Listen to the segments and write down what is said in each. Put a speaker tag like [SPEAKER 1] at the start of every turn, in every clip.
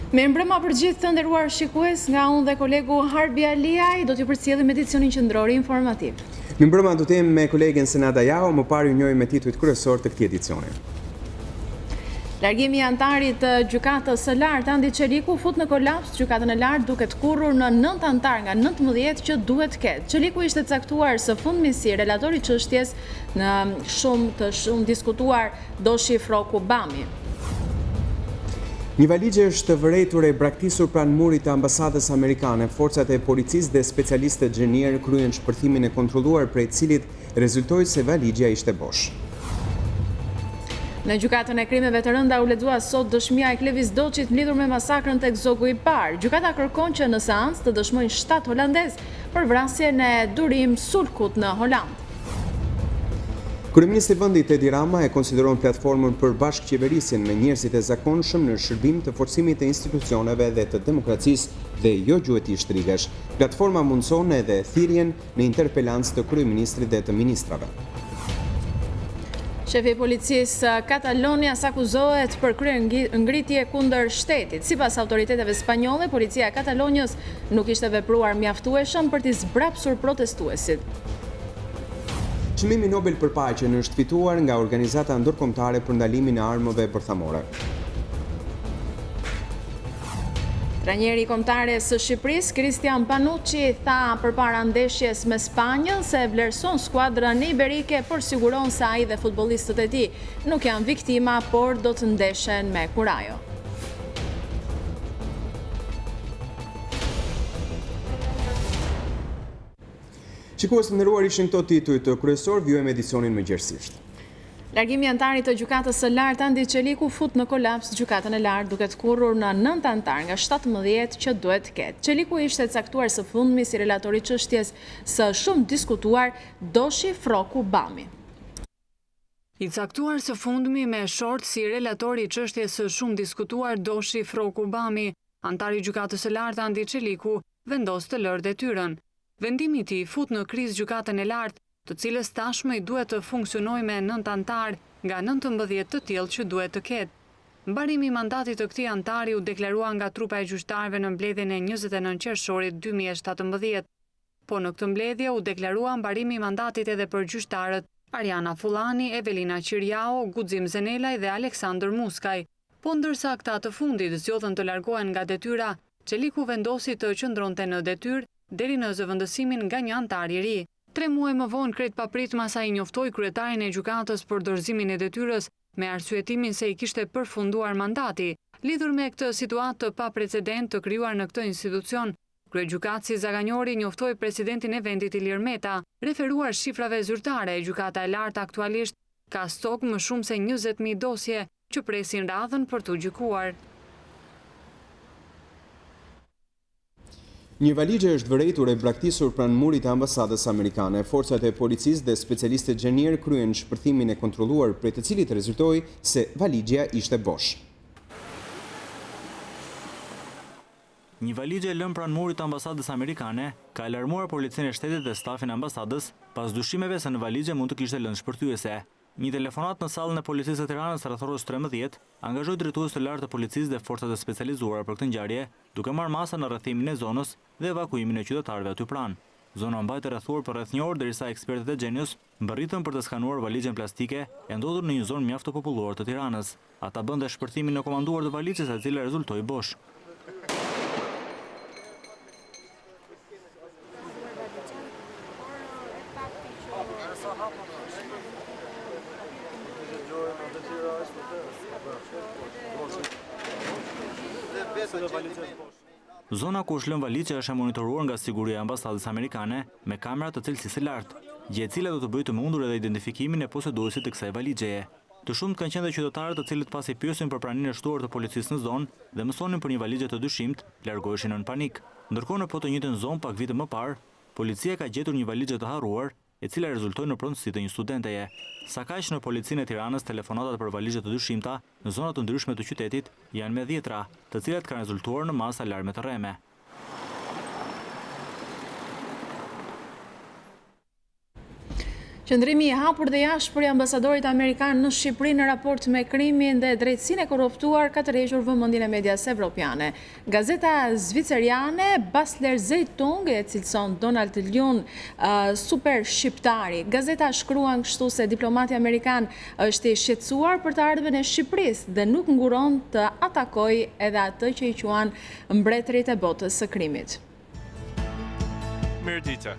[SPEAKER 1] Mirëmbrëma për gjithë të nderuar shikues, nga unë dhe kolegu Harbi Aliaj do t'ju përcjellim edicionin qendror informativ.
[SPEAKER 2] Mirëmbrëma, do të jem me kolegen Senada Jao, më parë ju njohim me titujt kryesor të këtij edicioni.
[SPEAKER 1] Largimi i antarit të gjykatës së lartë Andi Çeliku fut në kolaps gjykatën e lartë duke të kurrur në 9 antar nga 19 që duhet të ketë. Çeliku ishte caktuar së fundmi si relatori i çështjes në shumë diskutuar doshi Froku Bami.
[SPEAKER 2] Një valigje është vërejtur e braktisur pranë murit të ambasadës amerikane. Forcat e policisë dhe specialistët xhenier kryen shpërthimin e kontrolluar prej cilit rezultoi se valigja ishte bosh.
[SPEAKER 1] Në gjykatën e krimeve të rënda u lexua sot dëshmia e Klevis Doçit lidhur me masakrën tek zogu i parë. Gjykata kërkon që në seancë të dëshmojnë 7 holandez për vrasjen e Durim Sulkut në Holand.
[SPEAKER 2] Kryeministri i vendit Edi Rama e konsideron platformën për bashkëqeverisjen me njerëzit e zakonshëm në shërbim të forcimit të institucioneve dhe të demokracisë dhe jo gjuetisht rigesh. Platforma mundson edhe thirrjen në interpelancë të kryeministrit dhe të ministrave.
[SPEAKER 1] Shefi i policisë Katalonias akuzohet për kryer ngritje kundër shtetit. Sipas autoriteteve spanjolle, policia e Katalonias nuk ishte vepruar mjaftueshëm për t'i zbrapsur protestuesit.
[SPEAKER 2] Çmimi Nobel për paqen është fituar nga organizata ndërkombëtare për ndalimin e armëve bërthamore.
[SPEAKER 1] Trajneri kombëtare së Shqipërisë, Cristian Panucci, tha përpara ndeshjes me Spanjën se vlerëson skuadrën iberike por siguron se ai dhe futbollistët e tij nuk janë viktima, por do të ndeshen me kurajo.
[SPEAKER 2] Shikues të nderuar, ishin këto titujt të kryesor, vjuajmë edicionin më gjerësisht.
[SPEAKER 1] Largimi i antarit të gjykatës së lartë Andi Çeliku fut në kolaps gjykatën e lartë duke të kurrur në 9 antar nga 17 që duhet të ketë. Çeliku ishte caktuar së fundmi si relatori i çështjes së shumë diskutuar doshi Froku Bami.
[SPEAKER 3] I caktuar së fundmi me short si relatori i çështjes së shumë diskutuar doshi Froku Bami, antari i gjykatës së lartë Andi Çeliku vendos të lërë detyrën. Vendimi i tij fut në krizë gjykatën e lartë, të cilës tashmë i duhet të funksionojë me 9 antar nga 19 të tillë që duhet të ketë. Mbarimi i mandatit të këtij antari u deklarua nga trupa e gjyqtarëve në mbledhjen e 29 qershorit 2017. Po në këtë mbledhje u deklarua mbarimi i mandatit edhe për gjyqtarët Ariana Fullani, Evelina Qiriao, Guxim Zenelaj dhe Aleksandër Muskaj. Po ndërsa këta të fundit zgjodhen të largohen nga detyra, Çeliku vendosi të qëndronte në detyrë deri në zëvendësimin nga një antar i ri. 3 muaj më vonë krejt papritmas ai njoftoi kryetarin e gjykatës për dorëzimin e detyrës me arsyetimin se i kishte përfunduar mandati. Lidhur me këtë situatë të paprecedent të krijuar në këtë institucion, kryegjykatësi Zaganjori njoftoi presidentin e vendit Ilir Meta, referuar shifrave zyrtare. Gjykata e lartë aktualisht ka stok më shumë se 20.000 dosje që presin radhën për të gjykuar.
[SPEAKER 2] Një valigje është vërejtur e braktisur pranë murit të ambasadës amerikane. Forcat e policisë dhe specialistët xhenier kryen shpërthimin e kontrolluar prej të cilit rezultoi se valigja ishte bosh.
[SPEAKER 4] Një valigje lënë pranë murit të ambasadës amerikane ka alarmuar policinë e shtetit dhe stafin e ambasadës pas dyshimeve se në valigje mund të kishte lënë shpërthyese. Një telefonat në sallën e policisë të Tiranës rreth orës 13 angazhoi drejtues të lartë të policisë dhe forcat e specializuara për këtë ngjarje, duke marrë masa në rrethimin e zonës dhe evakuimin e qytetarëve aty pranë. Zona mbajt e rrethuar për rreth një orë derisa ekspertët e Gjenius mbërritën për të skanuar valigjen plastike e ndodhur në një zonë mjaft të populluar të Tiranës. Ata bënte shpërthimin në komanduar të valigjes, e cila rezultoi bosh. Zona ku është lënë valigja është e monitoruar nga siguria e ambasadës amerikane me kamera të cilësisë së lartë, gjë e cila do të bëjë të mundur edhe identifikimin e posëduesit të kësaj valigjeje. Të shumt kanë qenë dhe qytetarët të cilët pasi pyesin për praninë e shtuar të policisë në zonë dhe mësonin për një valigje të dyshimt, largoheshin në panik. Ndërkohë në po të njëjtën zonë pak vite më parë, policia ka gjetur një valigje të harruar, e cila rezultoi në pronësi të një studenteje. Sa kaq në policinë e Tiranës, telefonatat për valigje të dyshimta në zona të ndryshme të qytetit janë me dhjetra, të cilat kanë rezultuar në masë alarme të rreme.
[SPEAKER 1] Qëndrimi I hapur dhe jashtëpër I ambasadorit amerikan në Shqipëri në raport me krimin dhe drejtësinë e korruptuar ka tërhequr vëmendjen e medias evropiane. Gazeta zviceriane Basler Zeitung e cilëson Donald Ljun super shqiptari. Gazeta shkruan kështu se diplomati amerikan është I shqetësuar për të ardhmen e Shqipërisë dhe nuk nguron të atakojë edhe atë që I quan mbretërit e botës së krimit.
[SPEAKER 5] Mirdita.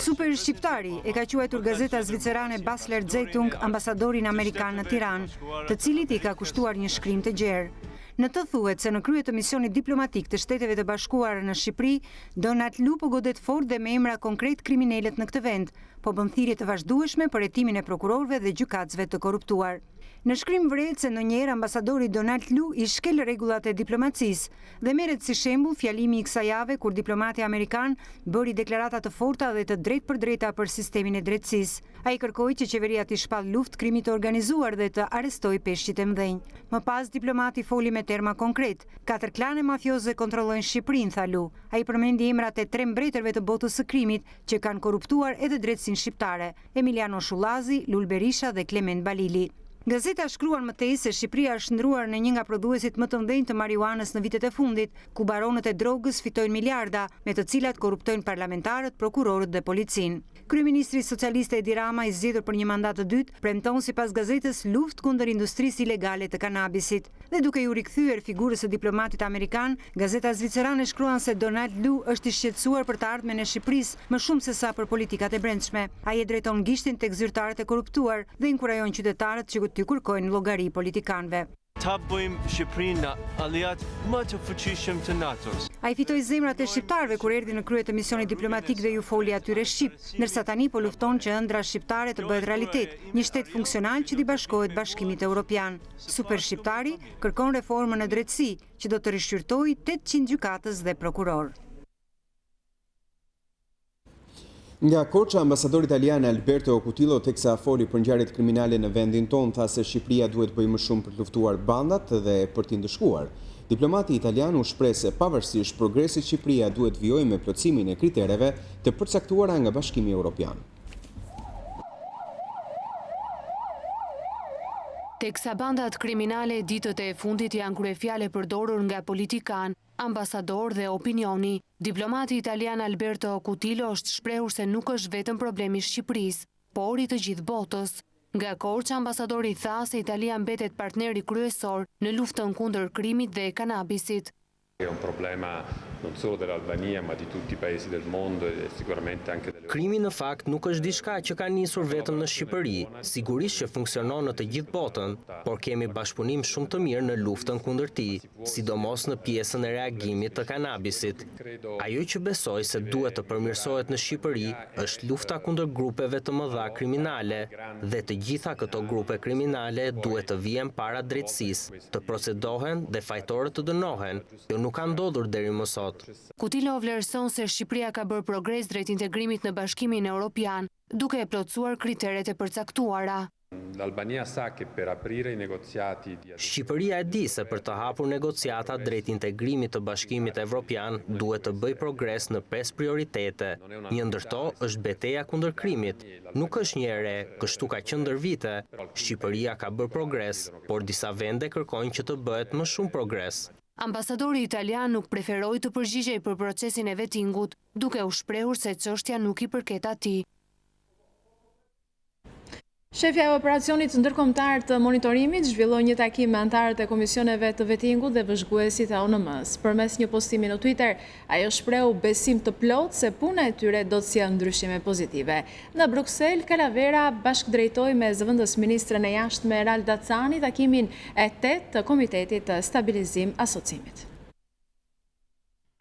[SPEAKER 6] Super shqiptari e ka quajtur gazeta zvicerane Basler Zeitung ambasadorin amerikan në Tiranë, të cilit I ka kushtuar një shkrim të gjerë. Në të thuhet se në krye të misionit diplomatik të Shteteve të Bashkuara në Shqipëri, Donald Lu po godet fort dhe me emra konkret kriminalet në këtë vend, po bën thirrje të vazhdueshme për hetimin e prokurorëve dhe gjykatësve të korruptuar. Në shkrim vret se ndonjëherë ambasadori Donald Lu I shkel rregullat e diplomacisë dhe merret si shembull fjalimi I kësaj jave kur diplomati amerikan bëri deklarata të forta dhe të drejtpërdrejta për sistemin e drejtësisë. Ai kërkoi që qeveria të shpall luftë krimit të organizuar dhe të arrestojë peshqit e mëdhenj. Më pas diplomati foli me terma konkret. 4 klane mafioze kontrollojnë Shqipërinë, tha Lu. Ai përmendi emrat e 3 mbretërve të botës së krimit që kanë korruptuar edhe drejtësinë shqiptare: Emiliano Shullazi, Lul Berisha dhe Klement Balili. Gazeta shkruan më tej se Shqipëria është ndruar në një nga prodhuesit më të mëdhenj të marijuanës në vitet e fundit, ku baronët e drogës fitojnë miliarda, me të cilat korruptojnë parlamentarët, prokurorët dhe policinë. Kryeministri socialiste Edi Rama I zgjedhur për një mandat të dytë premton sipas gazetës luftë kundër industrisë ilegale të kanabisit. Dhe duke I rikthyer figurës së diplomatit amerikan, gazeta zvicerane shkruan se Donald Lu është I shqetësuar për të ardhmen e Shqipërisë më shumë se sa për politikat e brendshme. Ai e drejton gishtin tek zyrtarët e korruptuar dhe inkurajon qytetarët që të kërkojnë llogari politikanëve.
[SPEAKER 5] Ta bëjmë Shqipërinë në aliat më të fuqishëm të NATO-s.
[SPEAKER 6] Ai fitoi zemrat e shqiptarëve kur erdhi në krye të misionit diplomatik dhe ju foli atyre shqip, ndërsa tani po lufton që ëndra shqiptare të bëhet realitet, një shtet funksional që t'i bashkohet Bashkimit Evropian. Super shqiptari kërkon reformën e drejtësi, që do të rishqyrtojë 800 gjykatës dhe prokuror.
[SPEAKER 2] Nga Korça, ambasadori italian Alberto Cutillo teksa foli për ngjarjet kriminale në vendin tonë, tha se Shqipëria duhet bëjë më shumë për të luftuar bandat dhe për t'i ndëshkuar. Diplomati italian u shpreh se pavarësisht progresit Shqipëria duhet vijojë me plotësimin e kritereve të përcaktuara nga Bashkimi Evropian.
[SPEAKER 3] Teksa bandat kriminale ditët e fundit janë kryefjale përdorur nga politikan, ambasador dhe opinioni, diplomati italian Alberto Cutillo është shprehur se nuk është vetëm problemi I Shqipërisë, por I të gjithë botës. Nga Korça, ambasadori tha se Italia mbetet partneri kryesor në luftën kundër krimit dhe kanabisit.
[SPEAKER 7] È un problema non solo dell'Albania ma di tutti I paesi del mondo e sicuramente anche delle...
[SPEAKER 8] Krimi në fakt nuk është diçka që ka nisur vetëm në Shqipëri, sigurisht që funksionon në të gjithë botën, por kemi bashkëpunim shumë të mirë në luftën kundër tij, sidomos në pjesën e reagimit të kanabisit. Ajo që besoj se duhet të përmirësohet në Shqipëri është lufta kundër grupeve të mëdha kriminale dhe të gjitha këto grupe kriminale duhet të vijen para drejtësisë, të procedohen dhe fajtorët të dënohen. Nuk ka ndodhur deri më sot.
[SPEAKER 3] Cutillo vlerëson se Shqipëria ka bërë progres drejt integrimit në Bashkimin Evropian, duke e plotësuar kriteret e përcaktuara.
[SPEAKER 7] L'Albania sa che per aprire I negoziati di...
[SPEAKER 8] Shqipëria e di se për të hapur negociatat drejt integrimit të Bashkimit Evropian duhet të bëj progres në 5 prioritete. Një ndër to është betejë kundër krimit. Nuk është një e re, kështu ka qenë ndër vite. Shqipëria ka bërë progres, por disa vende kërkojnë që të bëhet më shumë progres.
[SPEAKER 3] Ambasadori italian nuk preferoi të përgjigjej për procesin e vetingut, duke u shprehur se çështja nuk I përket atij.
[SPEAKER 1] Shefja e operacionit ndërkombëtar të monitorimit zhvilloi një takim me anëtarët e komisioneve të vetingut dhe vëzhguesit e ONM-s. Përmes një postimi në Twitter, ajo shprehu besim të plotë se puna e tyre do të sjellë ndryshime pozitive. Në Bruksel, Calavera bashkëdrejtoi me zëvendës ministren e jashtme Erald Dacani takimin e 8 të Komitetit të Stabilizim Asocimit.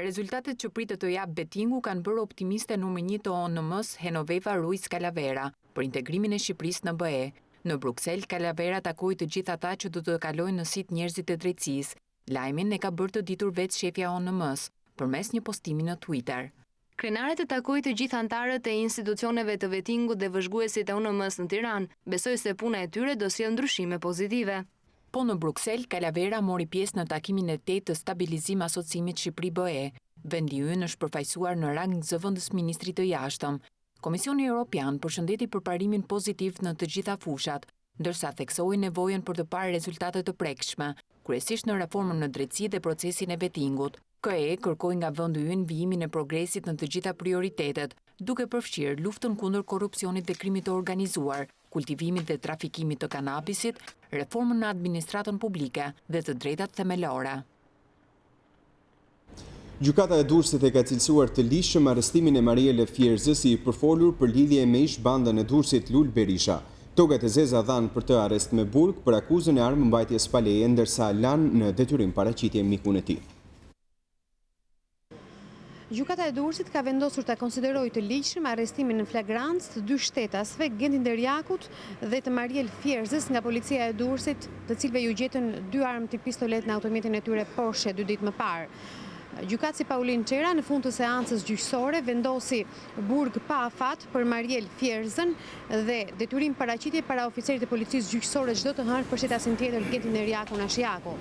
[SPEAKER 9] Rezultatet që pritet të jap betingu kanë bërë optimiste numër 1 të ONM-s Genoveva Ruiz Calavera për integrimin e Shqipërisë në BE. Në Bruksel, Calavera takoi të gjithë ata që do të kalojnë në sit njerëzit e drejtësisë. Lajmin e ka bërë të ditur vetë shefja ONM-s përmes një postimi në Twitter.
[SPEAKER 10] Krenaret e takoi të gjithë anëtarët e institucioneve të vetingut dhe vëzhguesit e ONM-s në Tiranë, besoi se puna e tyre do sjellë ndryshime pozitive.
[SPEAKER 9] Po në Bruksel, Calavera mori pjesë në takimin e 8 të Stabilizim Asocimit Shqipëri BE. Vendi ynë është përfaqësuar në rang zëvendës ministrit të jashtëm. Komisioni Evropian përshëndeti përparimin pozitiv në të gjitha fushat, ndërsa theksoi nevojën për të parë rezultate të prekshme, kryesisht në reformën në drejtësi dhe procesin e vettingut. KE kërkoi nga vendi ynë vijimin e progresit në të gjitha prioritetet, duke përfshirë luftën kundër korrupsionit dhe krimit të organizuar, kultivimit dhe trafikimit të kanabisit, reformën në administratën publike dhe të drejtat themelore.
[SPEAKER 2] Gjykata e Durrësit e ka cilësuar të lishëm arrestimin e Mariele Fierzës i përfolur për lidhje me ish-bandën e Durrësit Lul Berisha. Togat e zeza dhanë për të arrest me burg për akuzën e armëmbajtjes pa leje, ndërsa lanë në detyrim paraqitje mikun e tij.
[SPEAKER 11] Gjykata e Durrësit ka vendosur ta konsiderojë të ligjshëm arrestimin në flagrancë të dy shtetasve, Qendror dhe të Mariel Fierzës nga policia e Durrësit, të cilëve ju gjetën dy armë tip pistolet në automjetin e tyre Porsche 2 ditë më parë. Gjykatësi Paulin Qera në fund të seancës gjyqësore vendosi burg pa afat për Mariel Fierzën dhe detyrim paraqitje para oficerit të policisë gjyqësore çdo të hënë për shtetasin tjetër Qendror Nashiaku.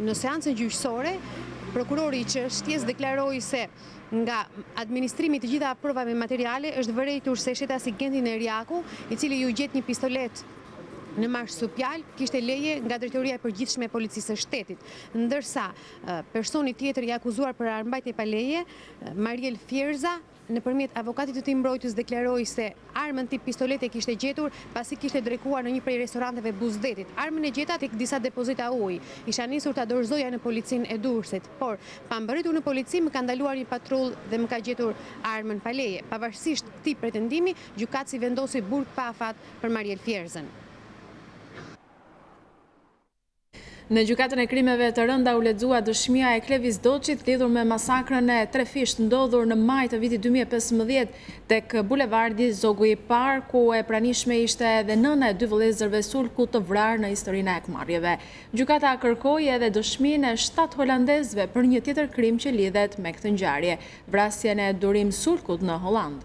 [SPEAKER 11] Në seancën gjyqësore prokurori i çështjes deklaroi se nga administrimi të gjitha provave materiale është vërejtur se shetasi Qendror, i cili ju gjet një pistolet në marsupial, kishte leje nga drejtoria e përgjithshme e policisë së shtetit, ndërsa personi tjetër i akuzuar për armbajtje pa leje, Mariel Fierza, nëpërmjet avokatit të tij mbrojtës deklaroi se armën tip pistolete kishte gjetur pasi kishte drekuar në një prej restoranteve Buzdetit. Armën e gjeta tek disa depozita uji. Isha nisur ta dorëzoja në policinë e Durrësit, por pa mbërritur në polici më ka ndaluar një patrullë dhe më ka gjetur armën pa leje. Pavarësisht këtij pretendimi, gjykatësi vendosi burg pa afat për Mariel Fierzën.
[SPEAKER 1] Në gjykatën e krimeve të rënda u lexua dëshmia e Klevis Doçit lidhur me masakrën e 3 fisht ndodhur në maj të vitit 2015 tek bulevardi Zogu i Parë, ku e pranishme ishte edhe nëna e 2 vëllezërve sulku të vrarë në historinë e Ekmarrjeve. Gjykata kërkoi edhe dëshminë e 7 holandezëve për një tjetër krim që lidhet me këtë ngjarje, vrasjen e Durim Sulkut në Holland.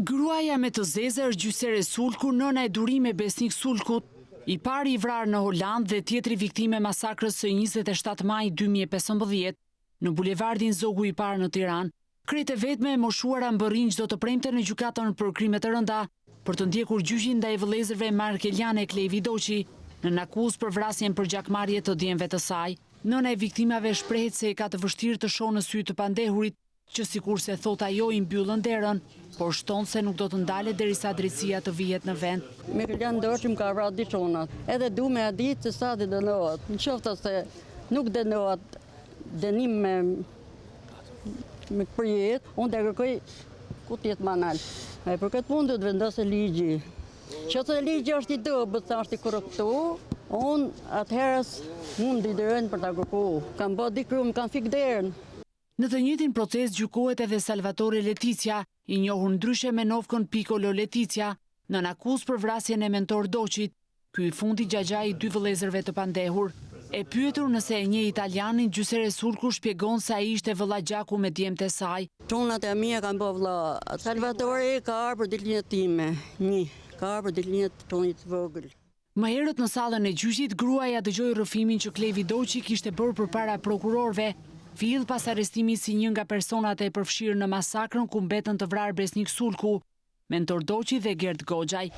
[SPEAKER 12] Gruaja me të zezër gjysere Sulku, nëna e Durim e besnik Sulkut, i pari i vrarë në Holland dhe tjetri viktime masakrës së 27 maj 2015 në bulevardin Zogu i Parë në Tiranë, krejt e vetme e moshuara mbërrin çdo të premte në gjykatën për krime të rënda për të ndjekur gjyqin ndaj vëllezërve Markeliane e Klevi Doçi në akuzë për vrasjen për gjakmarrje të djemve të saj. Nëna e viktimave shprehet se ka të vështirë të shohë në sy të pandehurit, që sikurse thot ajo i mbyllën derën, por shton se nuk do të ndalet derisa drejtësia të vihet në vend.
[SPEAKER 13] Markeliane Doçi më ka vrarë diçonat, edhe du me a ditë se sa të dënohet. Në qoftë se nuk dënohet dënim me përjet, unë të kërkoj ku tjetë manal. Për këtë punë do të vendosë ligji. Që të ligji është i dobët, është i korruptu, unë atëherës mund të dërën për ta kërku. Kam bë dikru, më kam fik derën.
[SPEAKER 12] Në të njëjtin proces gjykohet edhe Salvatore Leticia, i njohur ndryshe me novkën Piccolo Leticia, në akuzë për vrasjen e mentor Doçit, ky i fundi xhaxha i 2 vëllezërve të pandehur. E pyetur nëse e njeh italianin, gjysere Sulku shpjegon se ai ishte vëllagjaku me djemtë e saj.
[SPEAKER 13] Çunat e mia kanë bë vëlla. Salvatore ka ardhur për ditëlindjen time. Ka ardhur për ditëlindjen e tonit vogël.
[SPEAKER 12] Më herët në sallën e gjyqit, gruaja dëgjoi rrëfimin që Klevi Doçi kishte bërë përpara prokurorëve, fill pas arrestimit si një nga personat e përfshirë në masakrën ku mbetën të vrarë besnik Sulku, mentor Doçi dhe Gert Goxhaj.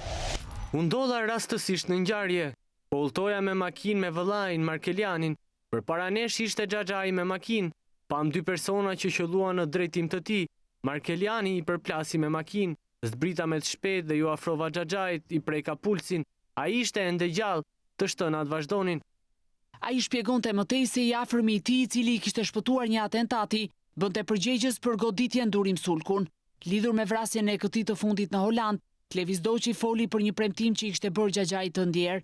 [SPEAKER 14] U ndodha rastësisht në ngjarje. Po udhtoja me makinë me vëllain Markelianin, përpara nesh ishte xhaxhai me makinë. Pam 2 persona që qelluan në drejtim të tij. Markeliani i përplasi me makinë, zbrita me të shpejtë dhe ju afrova xhaxhait, i preka pulsin. Ai ishte ende gjallë, të shtënat vazhdonin.
[SPEAKER 12] Ai shpjegonte mëtej se i afërmi i tij, i cili i kishte shpëtuar një atentati, bënte përgjegjës për goditjen Durim Sulkun. Lidhur me vrasjen e këtij të fundit në Holland, Klevis Doçi foli për një premtim që i kishte bërë xhaxhait të ndjer.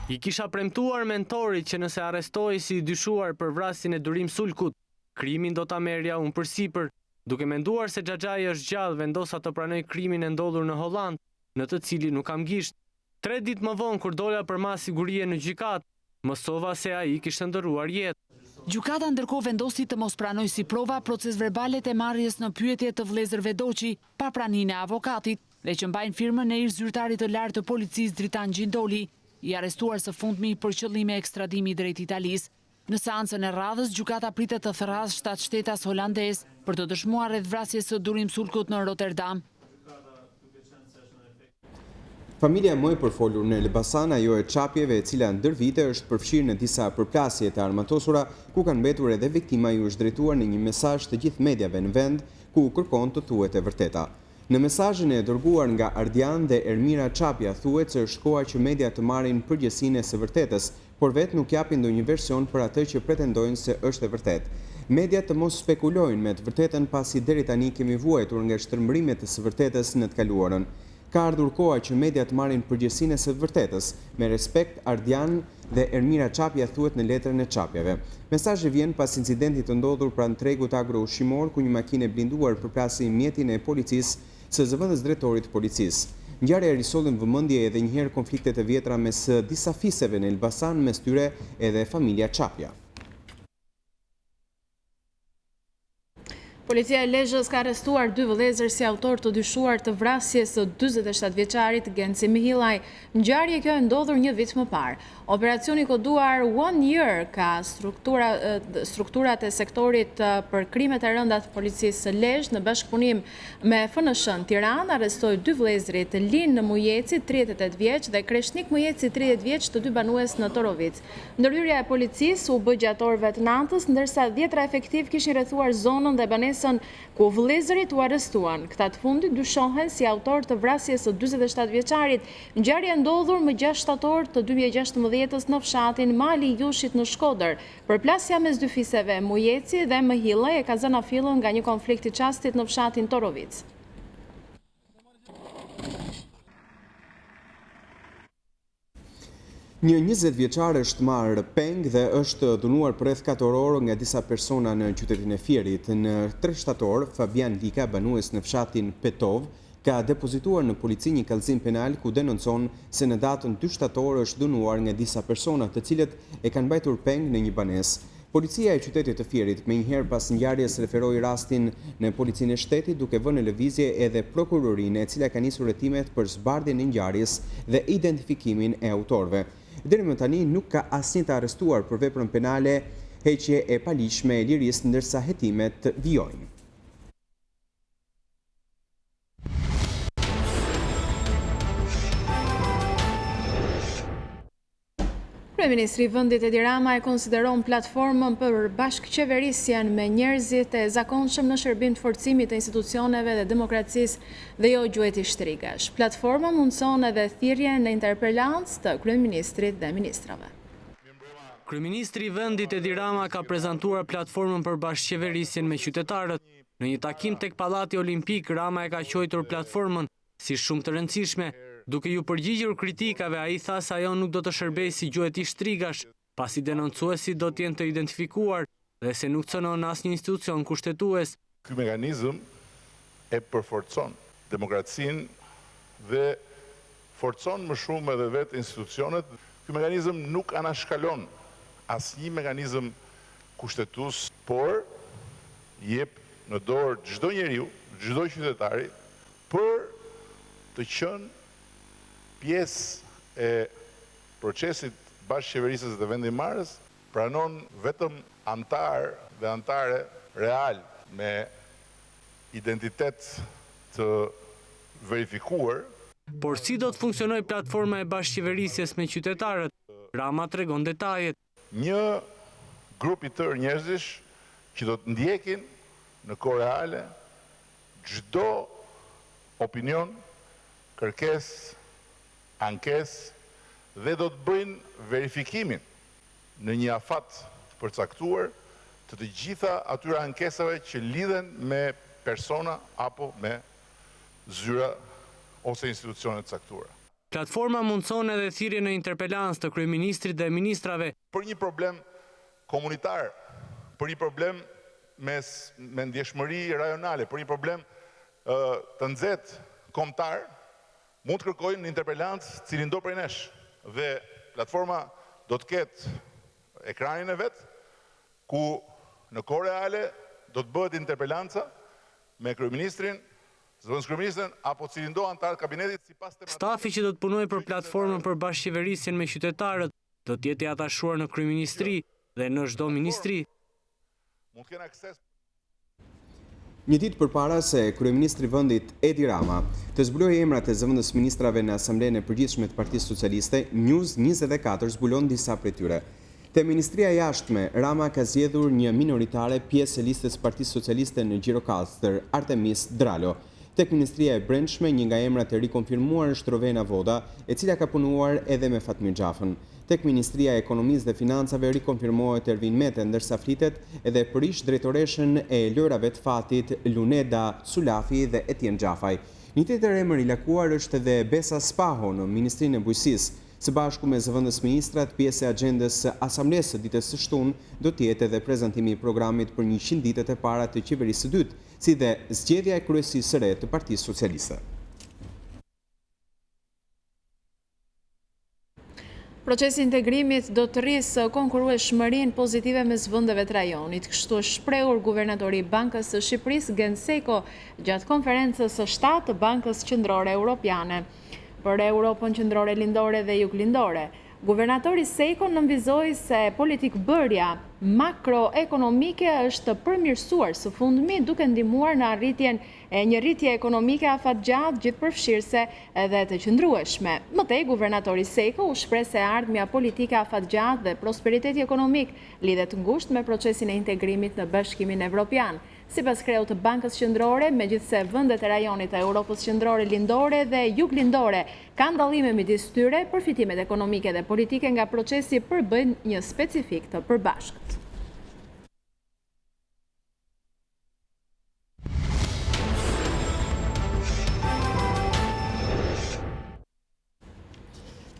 [SPEAKER 14] I kisha premtuar mentorit që nëse arrestohej si i dyshuar për vrasjen e Durim Sulkut, krimin do ta merrja unë përsipër. Duke menduar se xhaxhai është gjallë, vendosa të pranoj krimin e ndodhur në Holland, në të cilin nuk kam gisht. 3 ditë më vonë kur dola për mas sigurie në gjykatë, mësova se ai kishte ndërruar jetë.
[SPEAKER 12] Gjykata ndërkohë vendosi të mos pranoj si prova proces verbalet e marrjes në pyetje të vëllezërve Doçi pa praninë e avokatit dhe që mbajnë firmën e ish zyrtarit të lartë të policisë Dritan Gjindoli, i arrestuar së fundmi për qëllime ekstradimi drejt Italisë. Në seancën e radhës, gjykata pritet të thërrasë 7 shtetas holandez për të dëshmuar rreth vrasjes së Durim Sulkut në Rotterdam.
[SPEAKER 2] Familja më e përfolur në Elbasan, ajo e çapjeve e cila ndër vite është përfshirë në disa përplasje të armatosura, ku kanë mbetur edhe viktima ju është drejtuar në një mesazh të gjithë mediave në vend, ku kërkon të thuhet e vërteta. Në mesazhin e dërguar nga Ardian dhe Ermira Çapja thuhet se është koha që media të marrin përgjegjësinë e së vërtetës, por vetë nuk japin ndonjë version për atë që pretendojnë se është e vërtetë. Media të mos spekulojnë me të vërtetën pasi deri tani kemi vuajtur nga shtërmërimet e së vërtetës në të kaluarën. Ka ardhur koha që media të marrin përgjegjësinë e së vërtetës. Me respekt, Ardian dhe Ermira Çapja thuhet në letrën e Çapjeve. Mesazhi vjen pas incidentit të ndodhur pranë tregut agro-ushqimor ku një makinë e blinduar përplasi mjetin e policisë së zëvendës drejtorit të policisë. Ngjarja risollin vëmendje edhe një herë konfliktet e vjetra mes disa fiseve në Elbasan, mes tyre edhe familja Çapja.
[SPEAKER 1] Policia e Lezhës ka arrestuar 2 vëllezër si autor të dyshuar të vrasjes së 47 vjeçarit Genci Mihillaj. Ngjarje kjo e ndodhur një vit më parë. Operacioni koduar One Year ka strukturat e sektorit për krimet e rënda të policisë së Lezhë në bashkëpunim me FNSH-n Tiranë arrestoi 2 vëllezërit, Lin Mujeci 38 vjeç dhe Kreshnik Mujeci 30 vjeç, të dy banues në Torovic. Ndërhyrja e policisë u bë gjatë orëve të natës, ndërsa 10 efektiv kishin rrethuar zonën dhe banesën ku vëllezërit u arrestuan. Këta të fundit dyshohen si autor të vrasjes së 47 vjeçarit. Ngjarja ndodhur më 6 shtator të 2016 në fshatin Mali i Jushit në Shkodër. Përplasja mes dy fiseve, Mujeci dhe Mihillaj, e ka zënë fillën nga një konflikt i çastit në fshatin Torovic.
[SPEAKER 2] Një 20 vjeçar është marrë peng dhe është dënuar për rreth 4 orë nga disa persona në qytetin e Fierit. Në 3 shtator, Fabian Lika, banues në fshatin Petov, ka depozituar në polici një kallëzim penal ku denoncon se në datën 2 shtator është dënuar nga disa persona të cilët e kanë mbajtur peng në një banesë. Policia e qytetit të Fierit menjëherë pas ngjarjes referoi rastin në policinë e shtetit, duke vënë në lëvizje edhe prokurorinë, e cila ka nisur hetimet për zbardhjen e ngjarjes dhe identifikimin e autorëve. Deri më tani nuk ka asnjë të arrestuar për veprën penale heqje e paligjshme e lirisë, ndërsa hetimet vijojnë.
[SPEAKER 1] Kryeministri i vendit Edi Rama e konsideron platformën për bashkëqeverisjen me njerëzit e zakonshëm në shërbim të forcimit të institucioneve dhe demokracisë dhe jo gjueti shtrigash. Platforma mundson edhe thirrjen në interpelancë të kryeministrit dhe ministrave.
[SPEAKER 14] Kryeministri i vendit Edi Rama ka prezantuar platformën për bashkëqeverisjen me qytetarët. Në një takim tek Pallati Olimpik, Rama e ka quajtur platformën si shumë të rëndësishme. Duke ju përgjigjur kritikave, ai tha se ajo nuk do të shërbejë si gjueti shtrigash, pasi denoncuesit do të jenë të identifikuar dhe se nuk cënon asnjë institucion kushtetues.
[SPEAKER 15] Ky mekanizëm e përforcon demokracinë dhe forcon më shumë edhe vetë institucionet. Ky mekanizëm nuk anashkalon asnjë mekanizëm kushtetues, por jep në dorë çdo njeriu, çdo qytetari për të qenë pjesë e procesit bashkëqeverisjes dhe vendimarrjes, pranon vetëm antar dhe antare real me identitet të verifikuar.
[SPEAKER 14] Por si do të funksionojë platforma e bashkëqeverisjes me qytetarët? Rama tregon detajet.
[SPEAKER 15] Një grup i tërë njerëzish që do të ndjekin në kohë reale çdo opinion, kërkesë, ankesë dhe do të bëjnë verifikimin në një afat përcaktuar të gjitha atyre ankesave që lidhen me persona apo me zyra ose institucione të caktuara.
[SPEAKER 14] Platforma mundson edhe thirrjen në interpelancë të kryeministrit dhe ministrave
[SPEAKER 15] për një problem komunitar, për një problem me ndjeshmëri rajonale, për një problem të nxehtë kombëtar, mund të kërkojnë në interpelancë cilin do prej nesh. Dhe platforma do të ketë ekranin e vetë, ku në kohë reale do të bëhet interpelanca me kryeministrin, zëvendës kryeministrin apo cilin do antar kabinetit sipas tematikës.
[SPEAKER 14] Stafi që do të punojë për platformën për bashkëqeverisjen me qytetarët do të jetë i atashuar në kryeministri dhe në çdo ministri.
[SPEAKER 15] Mund të kenë akses.
[SPEAKER 2] Një ditë përpara se kryeministri i vendit Edi Rama të zbulojë emrat e zëvendës ministrave në Asamblenë e Përgjithshme të Partisë Socialiste, News24 zbulon disa prej tyre. Te Ministria e Jashtme, Rama ka zgjedhur një minoritare pjesë e listës Partisë Socialiste në Gjirokastër, Artemis Dralo. Tek Ministria e Brendshme, një nga emrat e rikonfirmuar është Rovena Voda, e cila ka punuar edhe me Fatmir Xhafën. Tek Ministria e Ekonomisë dhe Financave rikonfirmohet Ervin Mete, ndërsa flitet edhe për ish drejtoreshën e lojrave të fatit Luneda Sulafi dhe Etienne Xhafaj. Një tjetër emër i lakuar është edhe Besa Spaho në Ministrinë e Bujqësisë. Së bashku me zëvendës ministrat, pjesë e agjendës asamblesë së ditës së shtunë do të jetë edhe prezantimi i programit për 100 ditët e para të qeverisë së dytë, si dhe zgjedhja e kryesisë së re të Partisë Socialiste.
[SPEAKER 1] Procesi i integrimit do të rrisë konkurrueshmërinë pozitive mes vendeve të rajonit. Kështu është shprehur guvernatori i Bankës së Shqipërisë Genseko gjatë konferencës së 7 të Bankës Qendrore Europiane për Europën qendrore lindore dhe juglindore. Guvernatori Seko nënvizoi se politikbërja makroekonomike është përmirësuar së fundmi duke ndihmuar në arritjen e një rritje ekonomike afatgjatë gjithëpërfshirëse edhe të qëndrueshme. Mëtej, guvernatori Seko u shpreh se ardhmja politike afatgjatë dhe prosperiteti ekonomik lidhet ngushtë me procesin e integrimit në Bashkimin Evropian. Sipas kreut të Bankës Qendrore, megjithse vendet e rajonit të Europës Qendrore Lindore dhe Juglindore kanë dallime midis tyre, përfitimet ekonomike dhe politike nga procesi përbëjnë një specifik të përbashkët.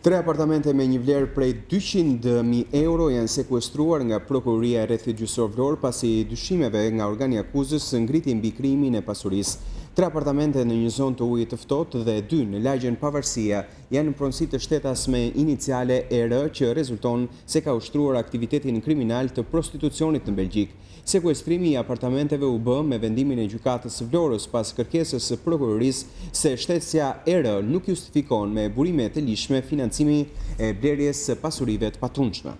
[SPEAKER 2] Tre apartamente me një vlerë prej 200.000 euro janë sekuestruar nga prokuroria e rrethit gjyqësor Vlorë pasi dyshimeve nga organi akuzës ngriti mbi krimin e pasurisë. Tre apartamente në një zonë të ujit të ftohtë dhe 2 në lagjen Pavarësia janë në pronësi të shtetas me iniciale ER që rezulton se ka ushtruar aktivitetin kriminal të prostitucionit në Belgjik. Sekuestrimi i apartamenteve u bë me vendimin e gjykatës së Vlorës pas kërkesës së prokurorisë se shtetësja ER nuk justifikon me burime të lishme financimi e blerjes së pasurive të patunshme.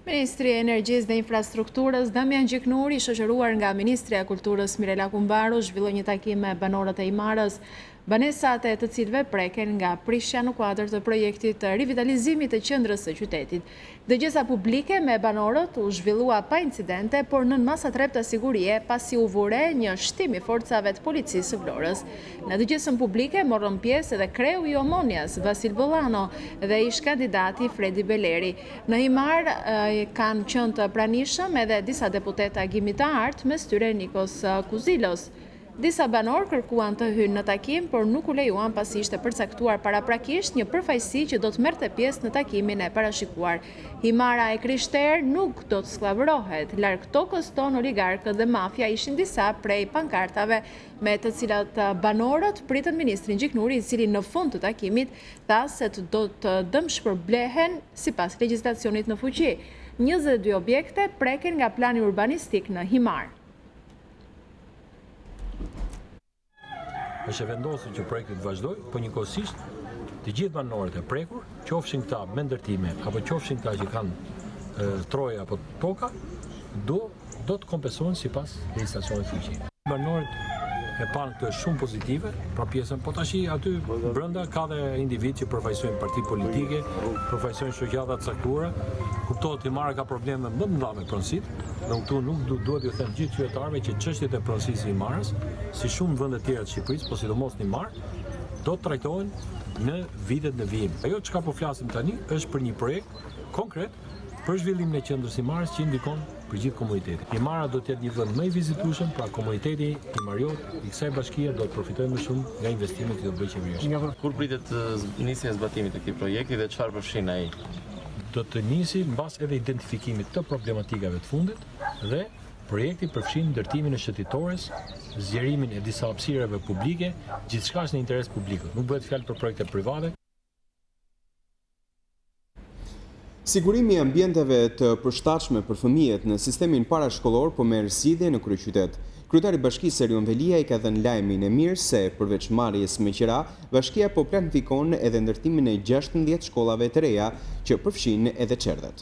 [SPEAKER 1] Ministri e Energjisë dhe Infrastrukturës Damian Gjiknuri, shoqëruar nga Ministria e Kulturës Mirela Kumbaru, zhvilloi një takim me banorët e Himarës, banesat e të cilëve preken nga prishja në kuadër të projektit të rivitalizimit të qendrës së qytetit. Dëgjesa publike me banorët u zhvillua pa incidente, por nën masa trepta sigurie pasi u vure një shtim i forcave të policisë së Vlorës. Në dëgjesën publike morën pjesë edhe kreu i Omonjas, Vasil Bollano, dhe ish kandidati Fredi Beleri. Në Himar kanë qenë të pranishëm edhe disa deputeta Gimi të Artë, mes tyre Nikos Kuzilos. Disa banor kërkuan të hynë në takim, por nuk u lejuan pasi ishte përcaktuar paraprakisht një përfaqësi që do të merrte pjesë në takimin e parashikuar. Himara e Krishterë nuk do të skllavërohet. Larg tokës tonë oligarkët dhe mafia ishin disa prej pankartave me të cilat banorët pritën ministrin Gjiknuri, i cili në fund të takimit tha se do të dëmshpërblehen sipas legjislacionit në fuqi. 22 objekte preken nga plani urbanistik në Himar.
[SPEAKER 16] Është vendosur që projekti të vazhdojë, por njëkohësisht të gjithë banorët e prekur, qofshin këta me ndërtime apo qofshin këta që kanë troje apo toka, do të kompensohen sipas legjislacionit fuqi. Banorët e panë këtë shumë pozitive, pra pjesën, po tash aty brenda ka dhe individ që përfaqësojnë parti politike, përfaqësojnë shoqata të caktuara. Kuptohet Himara ka probleme më të mëdha me pronësitë, dhe këtu nuk duhet ju them gjithë qytetarëve që çështjet e pronësisë së Himarës, si shumë vende të tjera të Shqipërisë, po sidomos në Himar, do të trajtohen në vitet në vijim. Ajo çka po flasim tani është për një projekt konkret për zhvillimin e qendrës së Himarës që ndikon për gjithë komunitetin. Himara do të jetë një vend më i vizitueshëm, pra komuniteti himariot i kësaj bashkie do të profitojë më shumë nga investimet që do bëjë qeveria.
[SPEAKER 17] Kur pritet nisja e zbatimit të këtij projekti dhe çfarë përfshin ai?
[SPEAKER 16] Do të nisi mbas edhe identifikimit të problematikave të fundit dhe projekti përfshin ndërtimin e shëtitores, zgjerimin e disa hapësirave publike, gjithçka është në interes publik. Nuk bëhet fjalë për projekte private.
[SPEAKER 2] Sigurimi i ambienteve të përshtatshme për fëmijët në sistemin parashkollor po merr zgjidhje në kryeqytet. Kryetari i Bashkisë Erion Velia i ka dhënë lajmin e mirë se përveç marrjes me qira, bashkia po planifikon edhe ndërtimin e 16 shkollave të reja që përfshin edhe çerdhet.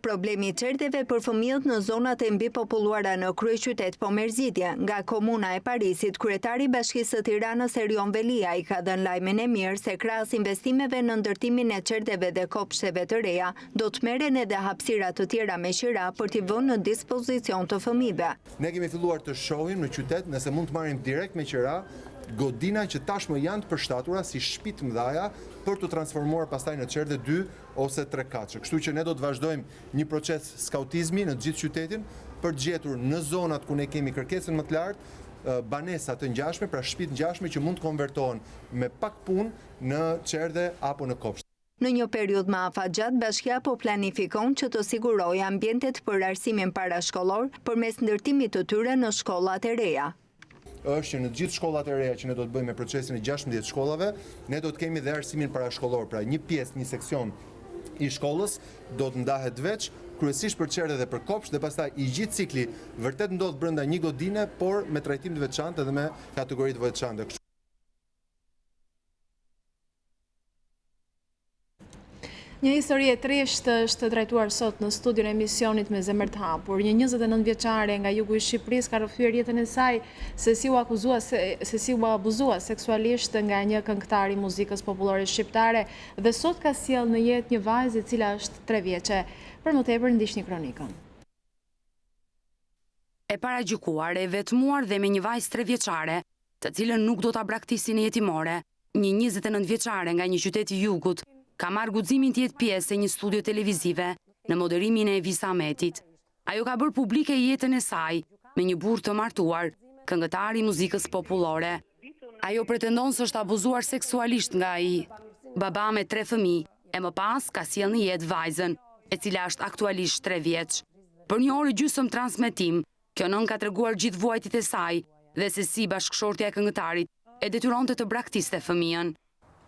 [SPEAKER 18] Problemi i çerdeve për fëmijët në zonat e mbipopulluara në kryeqytet po merr zgjidhje. Nga komuna e Parisit, kryetari i Bashkisë së Tiranës Erion Velia i ka dhënë lajmin e mirë se krahas investimeve në ndërtimin e çerdeve dhe kopshteve të reja, do të merren edhe hapësira të tjera me qira për t'i vënë në dispozicion të fëmijëve.
[SPEAKER 19] Ne kemi filluar të shohim në qytet nëse mund të marrim direkt me qira godina që tashmë janë të përshtatura si shtëpi të mëdha për të transformuar pastaj në çerdhe 2 ose 3 katëshe. Kështu që ne do të vazhdojmë një proces skautizmi në gjithë qytetin për të gjetur në zonat ku ne kemi kërkesën më të lartë banesa të ngjashme, pra shtëpi të ngjashme që mund të konvertohen me pak punë në çerdhe apo në kopshte.
[SPEAKER 18] Në një periudhë më afatgjat, bashkia po planifikon që të sigurojë ambientet për arsimin parashkollor përmes ndërtimit të tyre në shkollat e reja.
[SPEAKER 19] Është që në gjithë shkollat e reja që ne do të bëjmë me procesin e 16 shkollave, ne do të kemi dhe arsimin parashkollor, pra një pjesë, një seksion i shkollës do të ndahet veç, kryesisht për çerdhe dhe për kopsht, dhe pastaj i gjithë cikli vërtet ndodh brenda një godine, por me trajtim të veçantë dhe me kategori të veçanta.
[SPEAKER 1] Një histori e trisht është trajtuar sot në studion e emisionit Me zemër të hapur. Një 29 vjeçare nga jugu i Shqipërisë ka rrëfyer jetën e saj se si u abuzua seksualisht nga një këngëtar i muzikës popullore shqiptare dhe sot ka sjell në jetë një vajzë e cila është 3 vjeçe. Për më tepër ndiqni kronikën.
[SPEAKER 20] E paragjykuar, e vetmuar dhe me një vajzë 3 vjeçare, të cilën nuk do ta braktisin në jetimore, një 29 vjeçare nga një qytet i jugut ka marrë guximin të jetë pjesë e një studio televizive në moderimin e Visa Ametit. Ajo ka bërë publike jetën e saj me një burr të martuar, këngëtar i muzikës popullore. Ajo pretendon se është abuzuar seksualisht nga ai, baba me 3 fëmijë, e më pas ka sjell në jetë vajzën, e cila është aktualisht 3 vjeç. Për një orë gjysmë transmetim, kjo nën ka treguar gjithë vuajtjet e saj dhe se si bashkëshortja e këngëtarit e detyronte të braktiste fëmijën.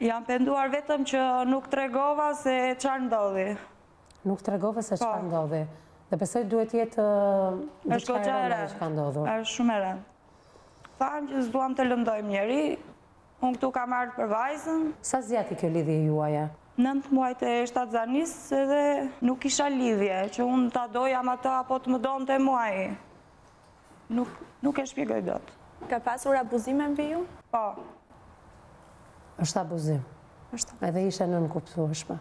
[SPEAKER 21] Jam penduar vetëm që nuk tregova se çfarë ndodhi.
[SPEAKER 22] Nuk tregova se çfarë ndodhi. Dhe besoj duhet jetë diçka e rëndë që ka ndodhur.
[SPEAKER 21] Është shumë e rëndë. Thamë që s'duam të lëndojmë njeri, unë këtu kam ardhur për vajzën.
[SPEAKER 22] Sa zgjati kjo lidhje juaja?
[SPEAKER 21] 9 muajt e shtatzanis edhe nuk isha lidhje, që unë ta doja me ata apo të më donte muaj. Nuk e shpjegoj dot.
[SPEAKER 23] Ka pasur abuzime mbi ju?
[SPEAKER 21] Po.
[SPEAKER 22] Është abuzim. Edhe ishte nënkuptueshme.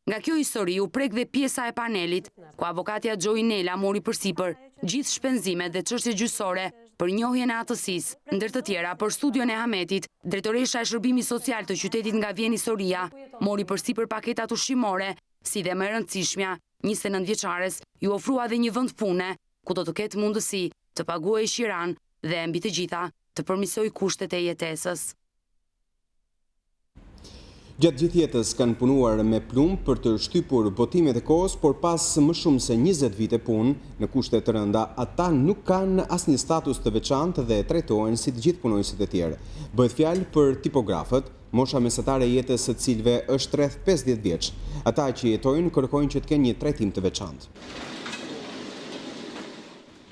[SPEAKER 20] Nga kjo histori u prek dhe pjesa e panelit, ku avokatja Gjojnela mori përsipër gjithë shpenzimet dhe çështje gjyqësore për njohjen e atësisë, ndër të tjera për studion e Hametit, drejtoresha e shërbimit social të qytetit nga Vjen Historia mori përsipër paketat ushqimore, si dhe më e rëndësishmja, 29 vjeçares ju ofrua dhe një vend pune, ku do të ketë mundësi të paguajë qiran dhe mbi të gjitha të përmirësojë kushtet e jetesës.
[SPEAKER 2] Gjatë gjithë jetës kanë punuar me plumb për të shtypur botimet e kohës, por pas më shumë se 20 vite punë në kushte të rënda, ata nuk kanë asnjë status të veçantë dhe trajtohen si të gjithë punonjësit e tjerë. Bëhet fjalë për tipografët, mosha mesatare e jetës së cilëve është rreth 50 vjeç. Ata që jetojnë kërkojnë që të kenë një trajtim të veçantë.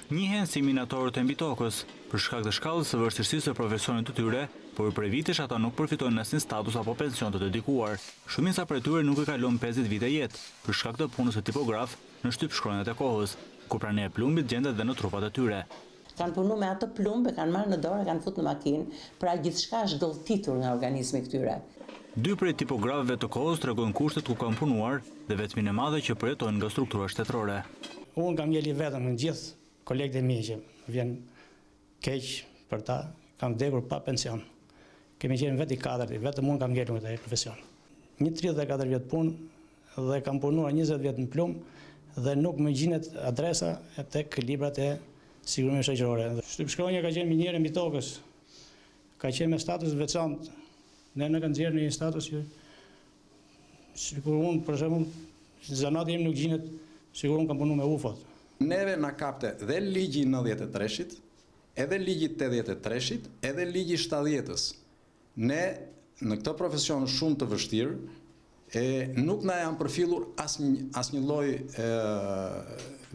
[SPEAKER 4] Njihen si minatorët e mbi tokës, për shkak të shkallës së vështirësisë së profesionit të tyre, por prej vitesh ata nuk përfitojnë asnjë status apo pension të dedikuar. Shumica prej tyre nuk e kalon 50 vite jetë, për shkak të punës së tipograf në shtypshkronjat e kohës, ku prania e plumbit gjendet dhe në trupat e tyre.
[SPEAKER 24] Kanë punu me atë plumb, e kanë marrë në dorë, e kanë fut në makinë, pra gjithçka është dholltitur nga organizmi këtyre.
[SPEAKER 4] 2 prej tipografëve të kohës tregojnë kushtet ku kanë punuar dhe vetmin e madhe që përjetojnë nga struktura shtetërore.
[SPEAKER 25] Unë kam ngeli vetëm në gjithë kolegët e mi që vjen keq për ta, kam vdekur pa pension. Kemi qenë vetë i 4, vetëm unë kam ngelur në këtë profesion. Një 34 vjet punë dhe kam punuar 20 vjet në plumb dhe nuk më gjinet adresa tek librat e sigurimit shoqërore. Shtypshkronja ka qenë minjere mbi tokës. Ka qenë me status veçantë. Ne kanë nxjerrë në një status që sikur unë për shembull zanati im nuk gjinet, sikur unë kam punuar me UFO-t.
[SPEAKER 26] Neve na kapte dhe ligji 93-shit, edhe ligji 83-shit, edhe ligji 70-s. Ne në këtë profesion shumë të vështirë nuk na janë përfillur asnjë lloj